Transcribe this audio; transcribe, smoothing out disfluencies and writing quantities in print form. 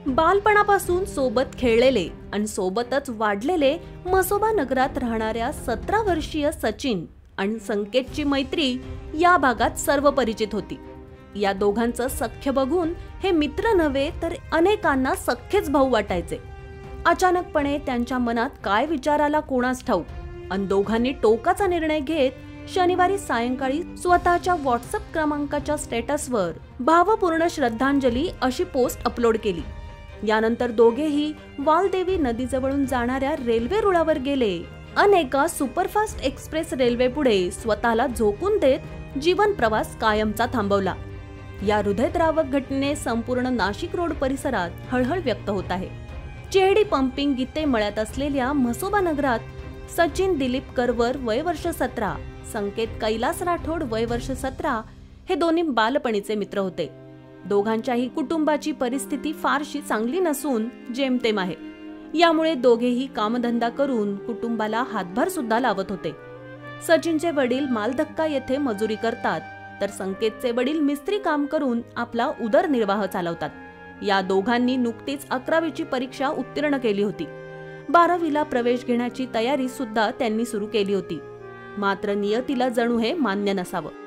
बालपणापासून सोबत खेळलेले आणि सोबतच वाढलेले म्हसोबा नगरात राहणाऱ्या 17 वर्षीय सचिन आणि संकेतची मैत्री या भागात सर्व परिचित होती। या दोघांचं सख्य बघून हे मित्र नव्हे तर अनेकांना सख्खेच भाऊ वाटायचे। अचानकपणे त्यांच्या मनात काय विचार आला कोणास ठाऊक आणि दोघांनी टोकाचा निर्णय घेत शनिवारी सायंकाळी स्वतःच्या व्हॉट्सअप क्रमांकाच्या स्टेटसवर भावपूर्ण श्रद्धांजली अशी पोस्ट अपलोड केली। यानंतर दोघेही वालदेवी नदीजवळून जाणाऱ्या रेल्वे रुळावर गेले आणि एका सुपरफास्ट एक्सप्रेस रेल्वे पुढे स्वतःला झोकून देत जीवन प्रवास कायमचा थांबवला। या हृदयद्रावक घटनेने संपूर्ण नाशिक रोड परिसरात हळहळ व्यक्त होत आहे। चेहडी पंपिंग गीते मळ्यात असलेल्या म्हसोबा नगरात सचिन दिलीप करवर वय वर्ष 17, संकेत कैलास राठोड वय वर्ष 17 हे दोन्ही बालपणीचे मित्र होते। दोघांच्याही कुटुंबाची परिस्थिती फारशी चांगली नसून जेमतेम आहे। यामुळे दोघेही कामधंदा करून कुटुंबाला हातभार सुद्धा लावत होते। सचिनचे वडील मालधक्का येथे मजुरी करतात तर संकेतचे वडील मिस्त्री काम करून आपला उदरनिर्वाह चालवतात। या दोघांनी नुकतीच 11वीची परीक्षा उत्तीर्ण केली होती। 12वीला प्रवेश घेण्याची तयारी सुद्धा त्यांनी सुरू केली होती। मात्र नियतीला जणू हे मान्य नसावं।